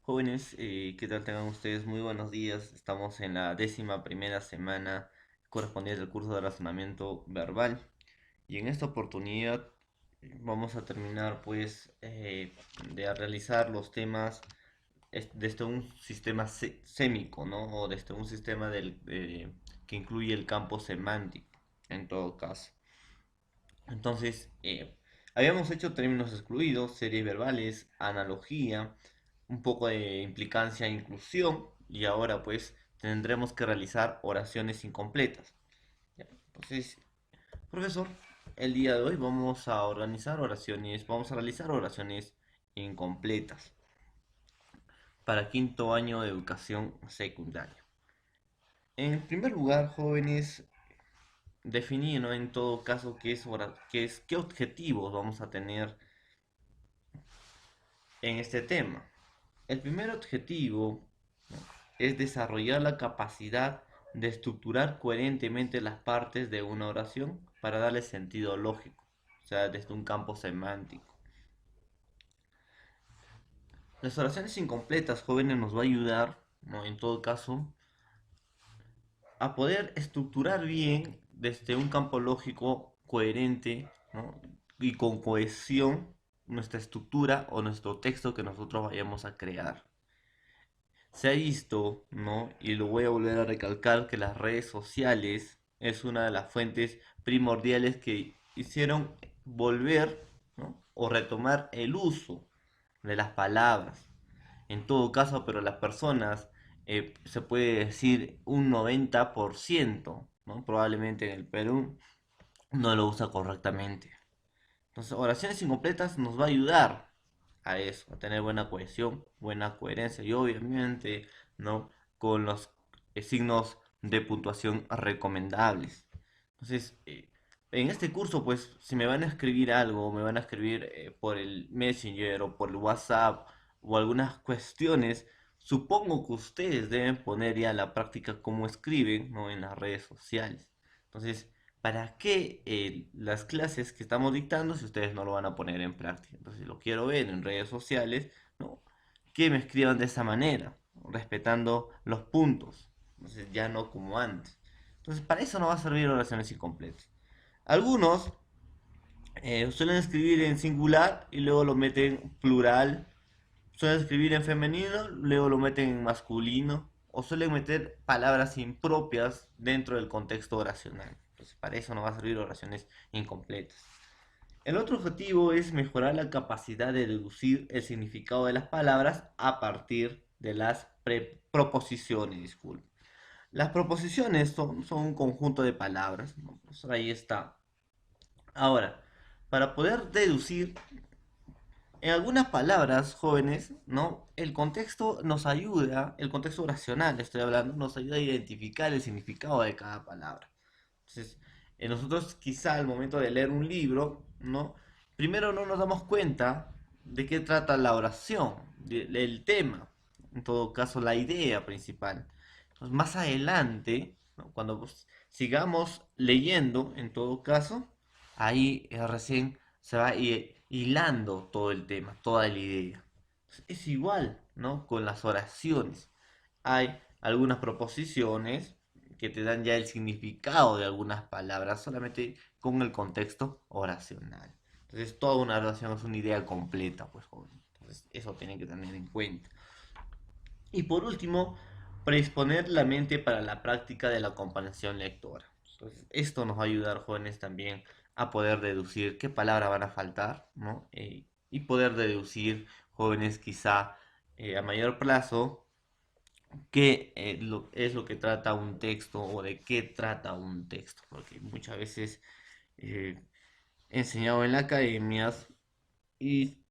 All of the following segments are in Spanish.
Jóvenes, ¿qué tal tengan ustedes? Muy buenos días. Estamos en la 11ª semana correspondiente al curso de razonamiento verbal y en esta oportunidad vamos a terminar de realizar los temas desde un sistema sémico, ¿no? O desde un sistema que incluye el campo semántico en todo caso. Entonces, habíamos hecho términos excluidos, series verbales, analogía, un poco de implicancia e inclusión, y ahora pues tendremos que realizar oraciones incompletas. Ya, entonces, profesor, el día de hoy vamos a realizar oraciones incompletas para quinto año de educación secundaria. En primer lugar, jóvenes, definir, ¿no? En todo caso qué objetivos vamos a tener en este tema. El primer objetivo, ¿no?, es desarrollar la capacidad de estructurar coherentemente las partes de una oración para darle sentido lógico, o sea, desde un campo semántico. Las oraciones incompletas, jóvenes, nos va a ayudar, ¿no?, en todo caso, a poder estructurar bien desde un campo lógico coherente, ¿no?, y con cohesión nuestra estructura o nuestro texto que nosotros vayamos a crear. Se ha visto, ¿no? Y lo voy a volver a recalcar, que las redes sociales es una de las fuentes primordiales que hicieron volver, ¿no?, o retomar el uso de las palabras. En todo caso, pero las personas, se puede decir un 90%, ¿no? Probablemente en el Perú no lo usa correctamente. Entonces, oraciones incompletas nos va a ayudar a eso, a tener buena cohesión, buena coherencia y obviamente, ¿no?, con los signos de puntuación recomendables. Entonces, en este curso, pues, si me van a escribir algo, me van a escribir por el Messenger o por el WhatsApp o algunas cuestiones, supongo que ustedes deben poner ya a la práctica cómo escriben, ¿no?, en las redes sociales. Entonces, ¿para qué las clases que estamos dictando si ustedes no lo van a poner en práctica? Entonces, lo quiero ver en redes sociales, ¿no?, que me escriban de esa manera, respetando los puntos. Entonces, ya no como antes. Entonces, para eso no va a servir oraciones incompletas. Algunos suelen escribir en singular y luego lo meten plural. Suelen escribir en femenino, luego lo meten en masculino. O suelen meter palabras impropias dentro del contexto oracional. Entonces, para eso no va a servir oraciones incompletas. El otro objetivo es mejorar la capacidad de deducir el significado de las palabras a partir de las proposiciones. Disculpe. Las proposiciones son un conjunto de palabras, ¿no? Pues ahí está. Ahora, para poder deducir, en algunas palabras, jóvenes, ¿no?, el contexto nos ayuda, el contexto oracional, estoy hablando, nos ayuda a identificar el significado de cada palabra. Entonces, nosotros quizá al momento de leer un libro, ¿no?, primero no nos damos cuenta de qué trata la oración, del tema, en todo caso la idea principal. Entonces, más adelante, ¿no?, cuando sigamos leyendo, en todo caso, ahí recién se va hilando todo el tema, toda la idea. Es igual, ¿no?, con las oraciones. Hay algunas proposiciones que te dan ya el significado de algunas palabras solamente con el contexto oracional. Entonces, toda una oración es una idea completa, pues, joven. Entonces, eso tienen que tener en cuenta. Y por último, predisponer la mente para la práctica de la comprensión lectora. Entonces, esto nos va a ayudar, jóvenes, también a poder deducir qué palabras van a faltar, ¿no? Y poder deducir, jóvenes, quizá a mayor plazo, qué es lo que trata un texto o de qué trata un texto. Porque muchas veces eh, he enseñado en la academia y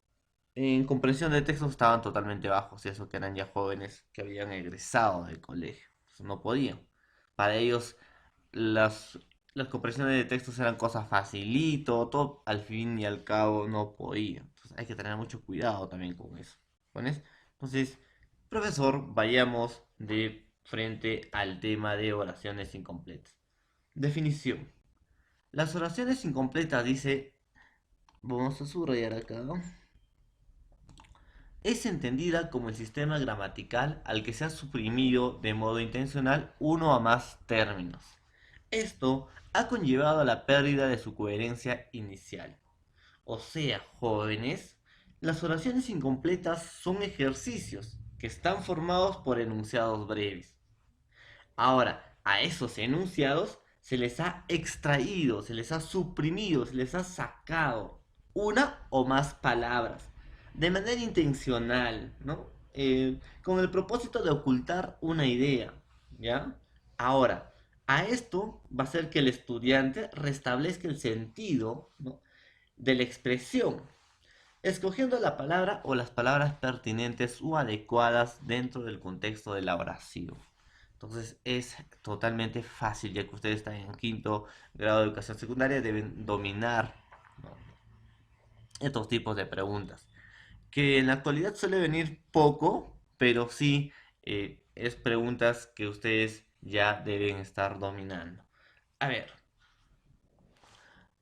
en comprensión de textos estaban totalmente bajos, y eso que eran ya jóvenes que habían egresado del colegio. Entonces, no podían. Para ellos las, las comprensiones de textos eran cosas facilito, todo al fin y al cabo no podían. Entonces hay que tener mucho cuidado también con eso. ¿Pones? Entonces, profesor, vayamos de frente al tema de oraciones incompletas. Definición. Las oraciones incompletas, dice, vamos a subrayar acá, ¿no?, es entendida como el sistema gramatical al que se ha suprimido de modo intencional uno o más términos. Esto ha conllevado a la pérdida de su coherencia inicial. O sea, jóvenes, las oraciones incompletas son ejercicios que están formados por enunciados breves. Ahora, a esos enunciados se les ha extraído, se les ha suprimido, se les ha sacado una o más palabras de manera intencional, ¿no? Con el propósito de ocultar una idea, ¿ya? Ahora, a esto va a ser que el estudiante restablezca el sentido, ¿no?, de la expresión, escogiendo la palabra o las palabras pertinentes o adecuadas dentro del contexto de la oración. Entonces es totalmente fácil, ya que ustedes están en quinto grado de educación secundaria, deben dominar, ¿no?, estos tipos de preguntas, que en la actualidad suele venir poco, pero sí es preguntas que ustedes ya deben estar dominando. A ver,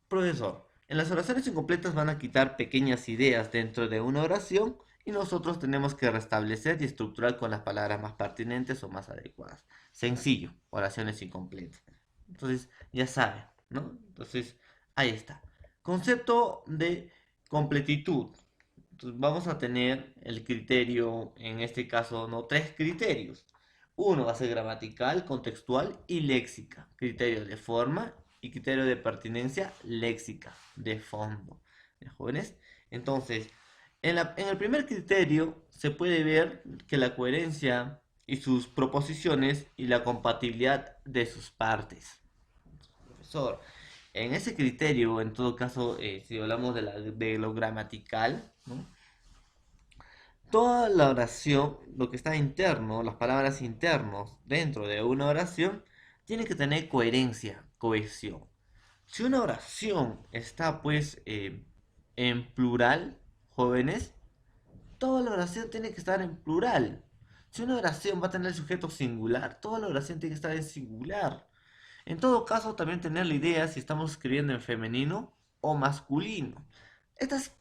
profesor, en las oraciones incompletas van a quitar pequeñas ideas dentro de una oración y nosotros tenemos que restablecer y estructurar con las palabras más pertinentes o más adecuadas. Sencillo, oraciones incompletas. Entonces, ya saben, ¿no? Entonces, ahí está. Concepto de completitud. Entonces, vamos a tener el criterio, en este caso, no, tres criterios. Uno va a ser gramatical, contextual y léxica. Criterio de forma y criterio de pertinencia léxica, de fondo. ¿De jóvenes? Entonces, en el primer criterio se puede ver que la coherencia y sus proposiciones y la compatibilidad de sus partes. Profesor, en ese criterio, en todo caso, si hablamos de lo gramatical, ¿no?, toda la oración, lo que está interno, las palabras internos dentro de una oración, tiene que tener coherencia, cohesión. Si una oración está pues en plural, jóvenes, toda la oración tiene que estar en plural. Si una oración va a tener sujeto singular, toda la oración tiene que estar en singular. En todo caso, también tener la idea si estamos escribiendo en femenino o masculino. Estas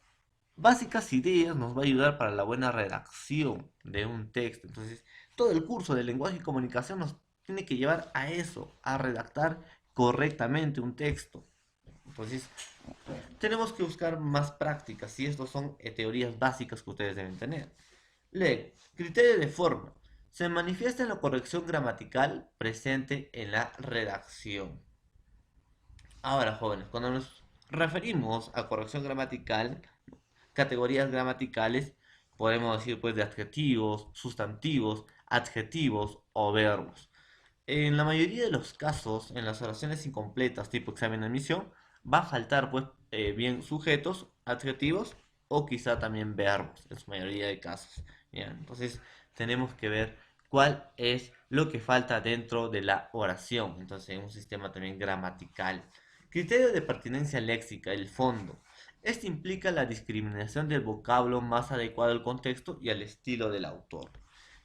básicas ideas nos va a ayudar para la buena redacción de un texto. Entonces, todo el curso de lenguaje y comunicación nos tiene que llevar a eso, a redactar correctamente un texto. Entonces, tenemos que buscar más prácticas y estas son teorías básicas que ustedes deben tener. Lee, criterio de forma. Se manifiesta en la corrección gramatical presente en la redacción. Ahora, jóvenes, cuando nos referimos a corrección gramatical, categorías gramaticales, podemos decir pues de adjetivos, sustantivos, adjetivos o verbos. En la mayoría de los casos, en las oraciones incompletas tipo examen de admisión, va a faltar pues bien sujetos, adjetivos o quizá también verbos, en su mayoría de casos. Bien, entonces tenemos que ver cuál es lo que falta dentro de la oración. Entonces, en un sistema también gramatical. Criterio de pertinencia léxica, el fondo. Este implica la discriminación del vocablo más adecuado al contexto y al estilo del autor.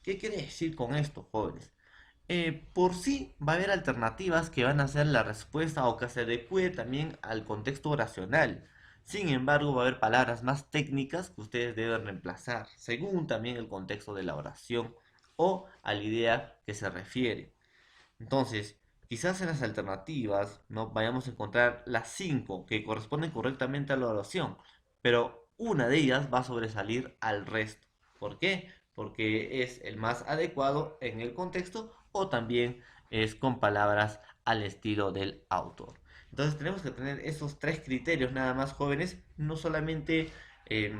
¿Qué quiere decir con esto, jóvenes? Por sí va a haber alternativas que van a ser la respuesta o que se adecue también al contexto oracional. Sin embargo, va a haber palabras más técnicas que ustedes deben reemplazar, según también el contexto de la oración o a la idea que se refiere. Entonces, quizás en las alternativas no vayamos a encontrar las cinco que corresponden correctamente a la oración, pero una de ellas va a sobresalir al resto. ¿Por qué? Porque es el más adecuado en el contexto o también es con palabras al estilo del autor. Entonces tenemos que tener esos tres criterios nada más, jóvenes, no solamente eh,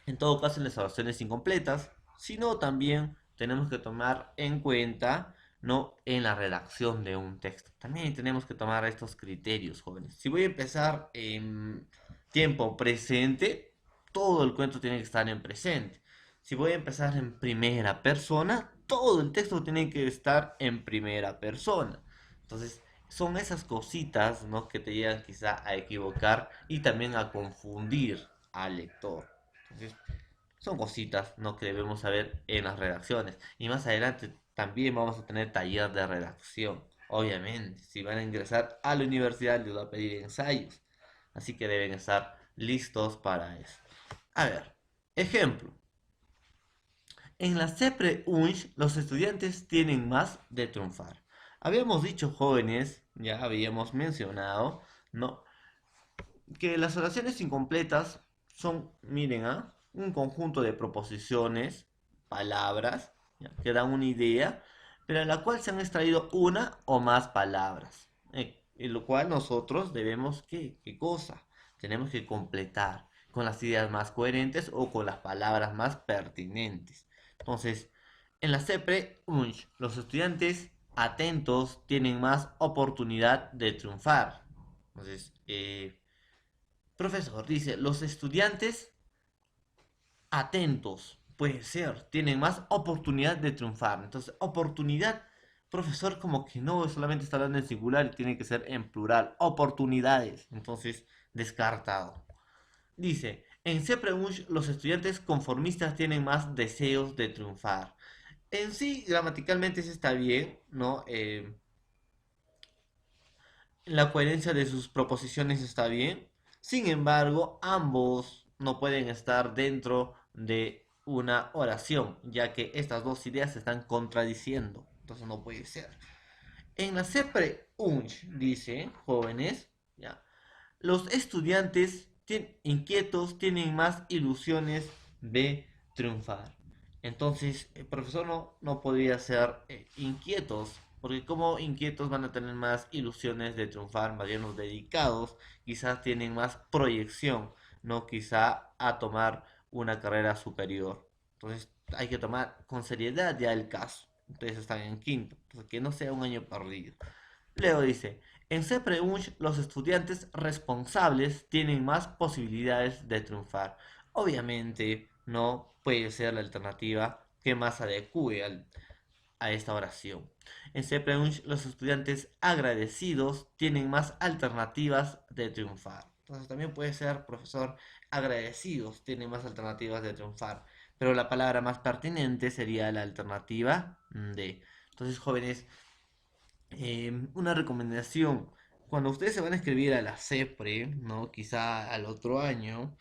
en todo caso en las oraciones incompletas, sino también tenemos que tomar en cuenta, ¿no?, en la redacción de un texto. También tenemos que tomar estos criterios, jóvenes. Si voy a empezar en tiempo presente, todo el cuento tiene que estar en presente. Si voy a empezar en primera persona, todo el texto tiene que estar en primera persona. Entonces, son esas cositas, ¿no?, que te llegan quizá a equivocar y también a confundir al lector. Entonces, son cositas, ¿no?, que debemos saber en las redacciones. Y más adelante también vamos a tener taller de redacción. Obviamente, si van a ingresar a la universidad les va a pedir ensayos. Así que deben estar listos para eso. A ver, ejemplo. En la CEPRE-UNSH los estudiantes tienen más de triunfar. Habíamos dicho, jóvenes, ya habíamos mencionado, ¿no? Que las oraciones incompletas son, miren, un conjunto de proposiciones, palabras, ¿ya? Que dan una idea, pero en la cual se han extraído una o más palabras. En lo cual nosotros debemos, ¿qué cosa? Tenemos que completar con las ideas más coherentes o con las palabras más pertinentes. Entonces, en la CEPRE-UNSH, los estudiantes atentos tienen más oportunidad de triunfar. Entonces, profesor, dice, los estudiantes atentos, puede ser, tienen más oportunidad de triunfar. Entonces, oportunidad, profesor, como que no solamente está hablando en singular, tiene que ser en plural. Oportunidades. Entonces, descartado. Dice, en CEPREUNSH los estudiantes conformistas tienen más deseos de triunfar. En sí, gramaticalmente sí está bien, ¿no? La coherencia de sus proposiciones está bien. Sin embargo, ambos no pueden estar dentro de una oración, ya que estas dos ideas se están contradiciendo. Entonces no puede ser. En la CEPRE UNCH dice, jóvenes, ¿ya? Los estudiantes inquietos tienen más ilusiones de triunfar. Entonces, el profesor no podría ser inquietos, porque como inquietos van a tener más ilusiones de triunfar, más bien los dedicados quizás tienen más proyección, no quizá a tomar una carrera superior. Entonces, hay que tomar con seriedad ya el caso. Ustedes están en quinto, entonces que no sea un año perdido. Leo dice, en CEPREUNSH los estudiantes responsables tienen más posibilidades de triunfar. Obviamente no puede ser la alternativa que más adecue a esta oración. En CEPREUNSH los estudiantes agradecidos tienen más alternativas de triunfar. Entonces también puede ser, profesor, agradecidos tienen más alternativas de triunfar. Pero la palabra más pertinente sería la alternativa de. Entonces, jóvenes, una recomendación. Cuando ustedes se van a escribir a la CEPRE, ¿no? Quizá al otro año,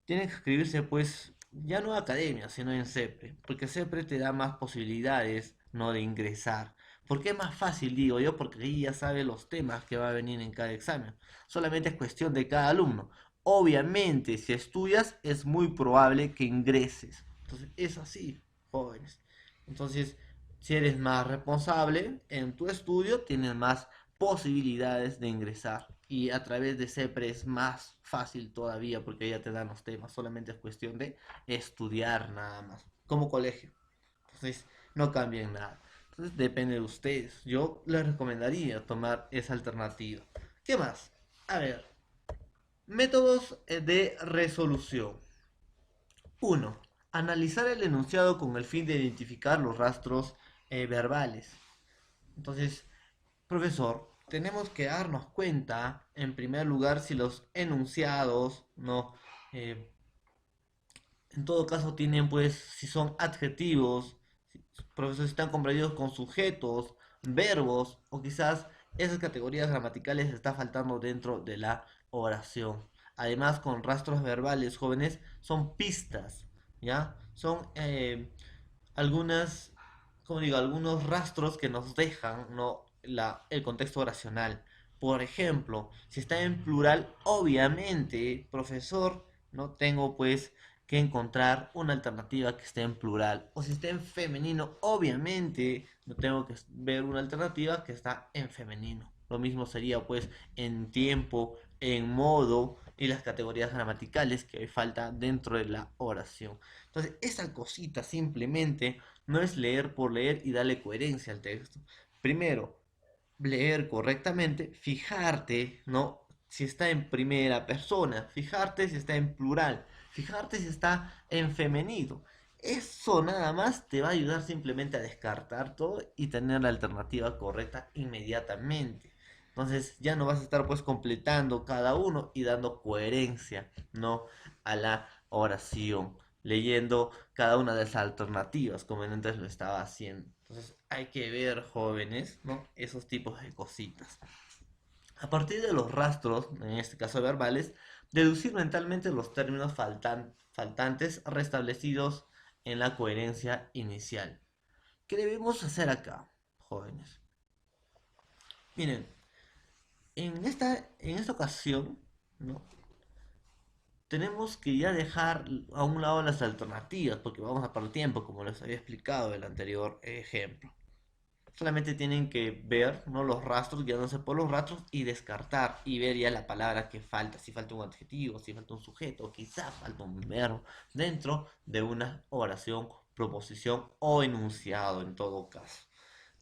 tienen que escribirse pues ya no en academia, sino en CEPRE, porque CEPRE te da más posibilidades, ¿no? De ingresar. ¿Por qué es más fácil, digo yo? Porque ahí ya sabe los temas que va a venir en cada examen. Solamente es cuestión de cada alumno. Obviamente, si estudias, es muy probable que ingreses. Entonces, es así, jóvenes. Entonces, si eres más responsable en tu estudio, tienes más posibilidades de ingresar. Y a través de CEPRE es más fácil todavía porque ya te dan los temas. Solamente es cuestión de estudiar nada más. Como colegio. Entonces no cambian nada. Entonces depende de ustedes. Yo les recomendaría tomar esa alternativa. ¿Qué más? A ver. Métodos de resolución. Uno, analizar el enunciado con el fin de identificar los rastros verbales. Entonces, profesor, tenemos que darnos cuenta, en primer lugar, si los enunciados, ¿no? Eh, en todo caso tienen, pues, si son adjetivos, profesor, si están comprendidos con sujetos, verbos, o quizás esas categorías gramaticales está faltando dentro de la oración. Además, con rastros verbales, jóvenes, son pistas, ¿ya? Son algunas, como digo, algunos rastros que nos dejan, ¿no? El contexto oracional. Por ejemplo, si está en plural, obviamente, profesor, no tengo pues que encontrar una alternativa que esté en plural. O si está en femenino, obviamente, no tengo que ver una alternativa que está en femenino. Lo mismo sería pues en tiempo, en modo y las categorías gramaticales que falta dentro de la oración. Entonces, esa cosita simplemente no es leer por leer y darle coherencia al texto. Primero, leer correctamente, fijarte, ¿no? Si está en primera persona, fijarte si está en plural, fijarte si está en femenino. Eso nada más te va a ayudar simplemente a descartar todo y tener la alternativa correcta inmediatamente. Entonces ya no vas a estar pues completando cada uno y dando coherencia, ¿no? A la oración, leyendo cada una de las alternativas como antes lo estaba haciendo. Entonces hay que ver, jóvenes, ¿no? Esos tipos de cositas. A partir de los rastros, en este caso verbales, deducir mentalmente los términos faltantes restablecidos en la coherencia inicial. ¿Qué debemos hacer acá, jóvenes? Miren, en esta ocasión, ¿no? Tenemos que ya dejar a un lado las alternativas, porque vamos a perder tiempo, como les había explicado en el anterior ejemplo. Solamente tienen que ver, ¿no?, los rastros, guiándose por los rastros y descartar y ver ya la palabra que falta, si falta un adjetivo, si falta un sujeto, o quizá falta un verbo dentro de una oración, proposición o enunciado en todo caso.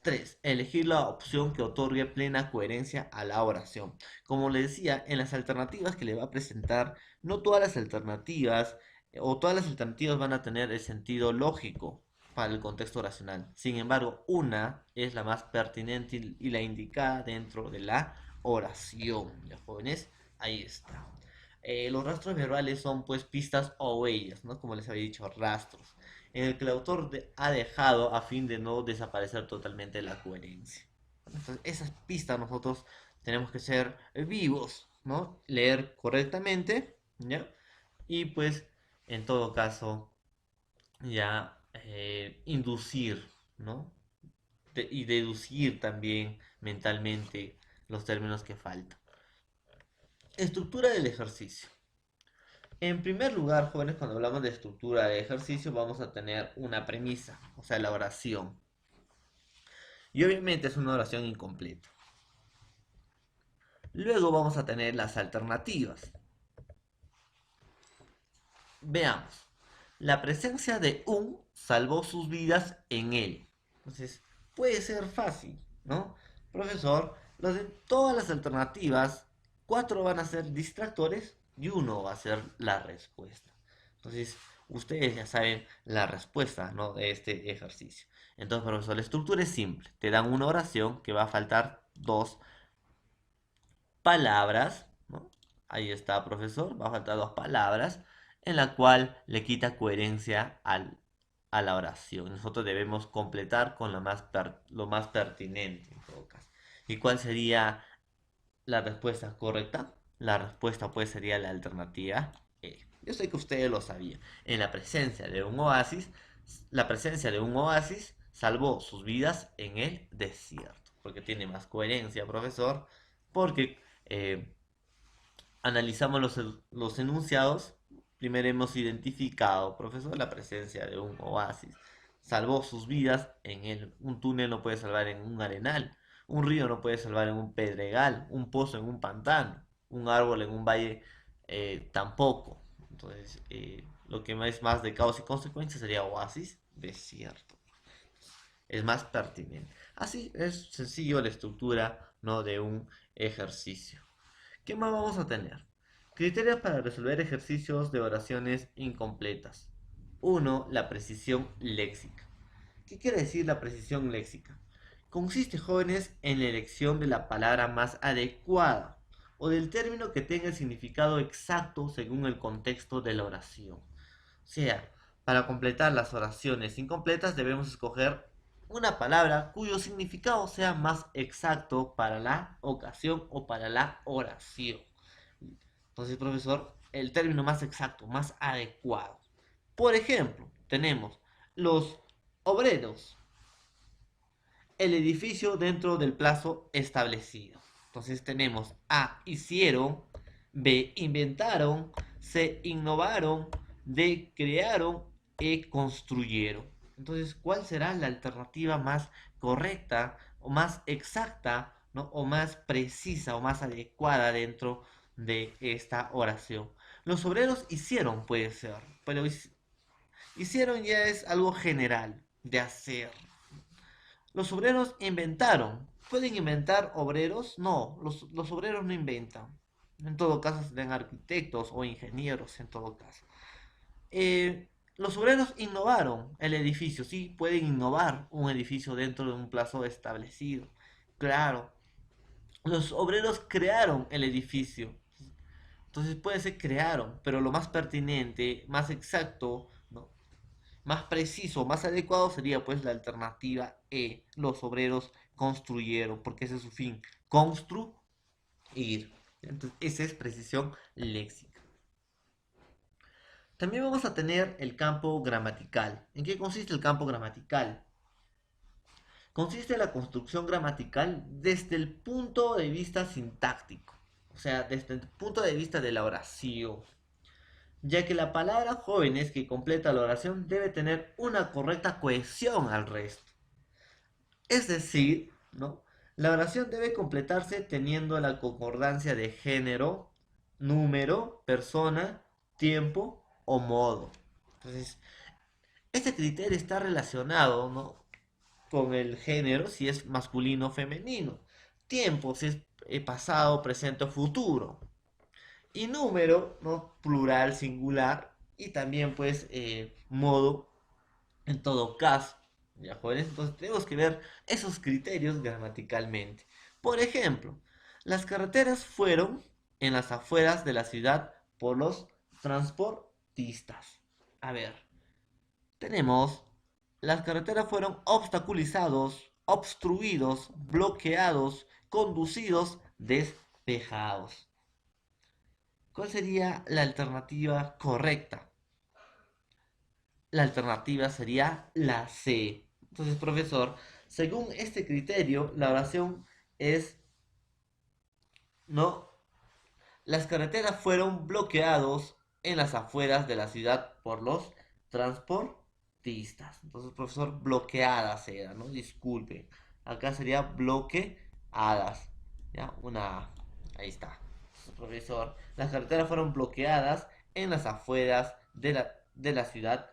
3. Elegir la opción que otorgue plena coherencia a la oración. Como le decía, en las alternativas que le va a presentar, no todas las alternativas o todas las alternativas van a tener el sentido lógico para el contexto oracional. Sin embargo, una es la más pertinente y la indicada dentro de la oración. ¿Ya, jóvenes? Ahí está. Los rastros verbales son pues pistas o huellas, ¿no? Como les había dicho, rastros en el que el autor ha dejado a fin de no desaparecer totalmente la coherencia. Entonces, esas pistas nosotros tenemos que ser vivos, ¿no? Leer correctamente, ¿ya? Y pues, en todo caso, ya inducir, ¿no? Y deducir también mentalmente los términos que faltan. Estructura del ejercicio. En primer lugar, jóvenes, cuando hablamos de estructura de ejercicio, vamos a tener una premisa, o sea, la oración. Y obviamente es una oración incompleta. Luego vamos a tener las alternativas. Veamos. La presencia de un salvó sus vidas en él. Entonces, puede ser fácil, ¿no? Profesor, de todas las alternativas, 4 van a ser distractores y uno va a ser la respuesta. Entonces, ustedes ya saben la respuesta, ¿no?, de este ejercicio. Entonces, profesor, la estructura es simple. Te dan una oración que va a faltar dos palabras, ¿no? Ahí está, profesor, va a faltar dos palabras, en la cual le quita coherencia a la oración. Nosotros debemos completar con lo más pertinente, en todo caso. ¿Y cuál sería la respuesta correcta? La respuesta pues sería la alternativa E. Yo sé que ustedes lo sabían. En la presencia de un oasis salvó sus vidas en el desierto. Porque tiene más coherencia, profesor. Porque eh, analizamos los enunciados. Primero hemos identificado, profesor, la presencia de un oasis. Salvó sus vidas en él. Un túnel no puede salvar en un arenal. Un río no puede salvar en un pedregal. Un pozo en un pantano. Un árbol en un valle tampoco. Entonces, lo que es más de causa y consecuencia sería oasis, desierto. Es más pertinente. Así es sencillo la estructura, ¿no?, de un ejercicio. ¿Qué más vamos a tener? Criterios para resolver ejercicios de oraciones incompletas. 1. La precisión léxica. ¿Qué quiere decir la precisión léxica? Consiste, jóvenes, en la elección de la palabra más adecuada o del término que tenga el significado exacto según el contexto de la oración. O sea, para completar las oraciones incompletas debemos escoger una palabra cuyo significado sea más exacto para la ocasión o para la oración. Entonces, profesor, el término más exacto, más adecuado. Por ejemplo, tenemos los obreros, el edificio dentro del plazo establecido. Entonces tenemos A, hicieron; B, inventaron; C, innovaron; D, crearon; E, construyeron. Entonces, ¿cuál será la alternativa más correcta o más exacta, ¿no?, o más precisa o más adecuada dentro de esta oración? Los obreros hicieron, puede ser, pero hicieron ya es algo general de hacer. Los obreros inventaron. ¿Pueden inventar obreros? No, los obreros no inventan. En todo caso serán arquitectos o ingenieros, en todo caso. Los obreros innovaron el edificio. Sí, pueden innovar un edificio dentro de un plazo establecido. Claro. Los obreros crearon el edificio. Entonces puede ser crearon, pero lo más pertinente, más exacto, ¿no?, más preciso, más adecuado sería pues la alternativa E. Los obreros construyeron, porque ese es su fin, construir. Entonces, esa es precisión léxica. También vamos a tener el campo gramatical. ¿En qué consiste el campo gramatical? Consiste en la construcción gramatical desde el punto de vista sintáctico, o sea, desde el punto de vista de la oración, ya que la palabra jóvenes que completa la oración debe tener una correcta cohesión al resto. Es decir, ¿no? La oración debe completarse teniendo la concordancia de género, número, persona, tiempo o modo. Entonces, este criterio está relacionado, ¿no?, con el género, si es masculino o femenino. Tiempo, si es pasado, presente o futuro. Y número, ¿no?, plural, singular. Y también, pues, modo, en todo caso. ¿Ya, jóvenes? Entonces tenemos que ver esos criterios gramaticalmente. Por ejemplo, las carreteras fueron en las afueras de la ciudad por los transportistas. A ver, tenemos, las carreteras fueron obstaculizados, obstruidos, bloqueados, conducidos, despejados. ¿Cuál sería la alternativa correcta? La alternativa sería la C. Entonces, profesor, según este criterio, la oración es, ¿no? Las carreteras fueron bloqueados en las afueras de la ciudad por los transportistas. Entonces, profesor, bloqueadas era, ¿no? Disculpe. Acá sería bloqueadas. ¿Ya? Una A. Ahí está. Entonces, profesor, las carreteras fueron bloqueadas en las afueras de la ciudad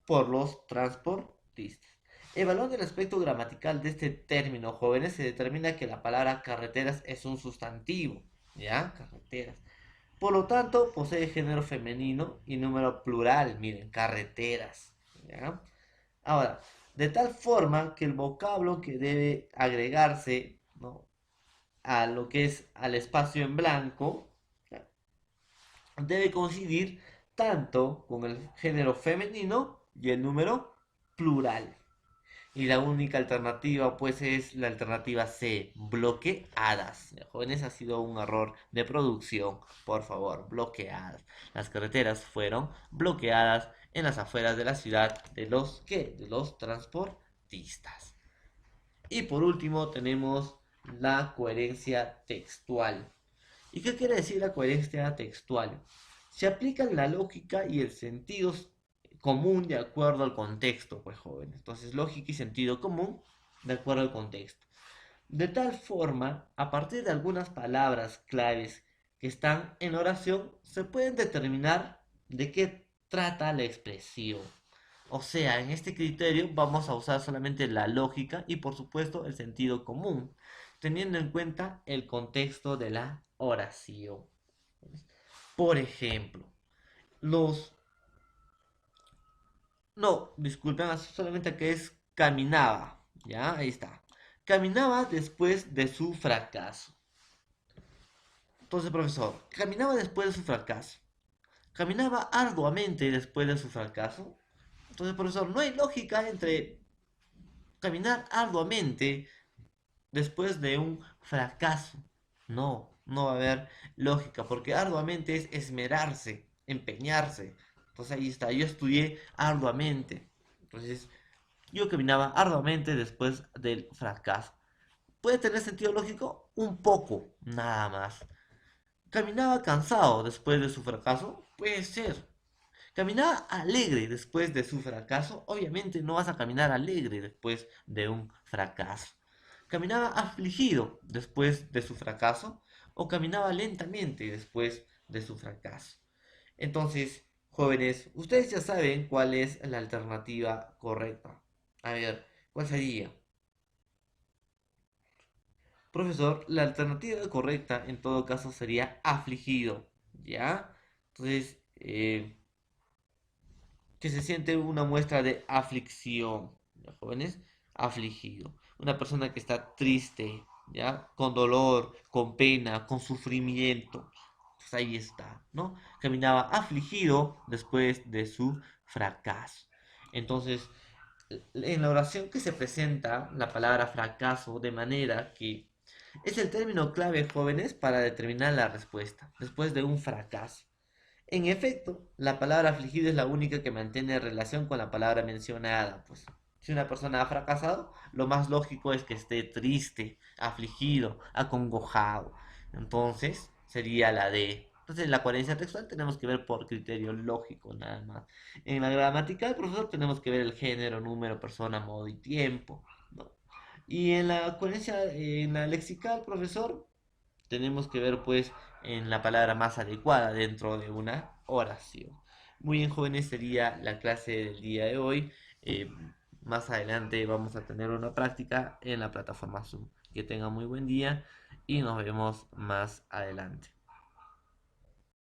por los transportistas. Evaluando el aspecto gramatical de este término, jóvenes, se determina que la palabra carreteras es un sustantivo, ¿ya? Carreteras. Por lo tanto, posee género femenino y número plural, miren, carreteras, ¿ya? Ahora, de tal forma que el vocablo que debe agregarse, ¿no?, a lo que es al espacio en blanco, ¿ya?, debe coincidir tanto con el género femenino y el número plural. Y la única alternativa, pues, es la alternativa C, bloqueadas. Jóvenes, ha sido un error de producción. Por favor, bloqueadas. Las carreteras fueron bloqueadas en las afueras de la ciudad de los, ¿qué?, de los transportistas. Y por último tenemos la coherencia textual. ¿Y qué quiere decir la coherencia textual? Se aplican la lógica y el sentido común de acuerdo al contexto, pues, jóvenes. Entonces, lógica y sentido común de acuerdo al contexto. De tal forma, a partir de algunas palabras claves que están en oración, se pueden determinar de qué trata la expresión. O sea, en este criterio vamos a usar solamente la lógica y, por supuesto, el sentido común, teniendo en cuenta el contexto de la oración. Por ejemplo, los... No, disculpen, solamente que es caminaba. Ya, ahí está. Caminaba después de su fracaso. Entonces, profesor, caminaba después de su fracaso. Caminaba arduamente después de su fracaso. Entonces, profesor, no hay lógica entre caminar arduamente después de un fracaso. No, no va a haber lógica, porque arduamente es esmerarse, empeñarse. Entonces ahí está, yo estudié arduamente. Entonces yo caminaba arduamente después del fracaso. ¿Puede tener sentido lógico? Un poco, nada más. ¿Caminaba cansado después de su fracaso? Puede ser. ¿Caminaba alegre después de su fracaso? Obviamente no vas a caminar alegre después de un fracaso. ¿Caminaba afligido después de su fracaso? ¿O caminaba lentamente después de su fracaso? Entonces, jóvenes, ustedes ya saben cuál es la alternativa correcta. A ver, ¿cuál sería? Profesor, la alternativa correcta en todo caso sería afligido. ¿Ya? Entonces, que se siente una muestra de aflicción, ¿ya, jóvenes? Afligido. Una persona que está triste, ¿ya? Con dolor, con pena, con sufrimiento. Pues ahí está, ¿no? Caminaba afligido después de su fracaso. Entonces, en la oración que se presenta la palabra fracaso de manera que es el término clave, jóvenes, para determinar la respuesta después de un fracaso. En efecto, la palabra afligido es la única que mantiene relación con la palabra mencionada. Pues, si una persona ha fracasado, lo más lógico es que esté triste, afligido, acongojado. Entonces, sería la D. Entonces, en la coherencia textual tenemos que ver por criterio lógico, nada más. En la gramática, profesor, tenemos que ver el género, número, persona, modo y tiempo, ¿no? Y en la coherencia, en la lexical, profesor, tenemos que ver pues en la palabra más adecuada dentro de una oración. Muy bien, jóvenes, sería la clase del día de hoy. Eh, Más adelante vamos a tener una práctica en la plataforma Zoom. Que tengan muy buen día y nos vemos más adelante.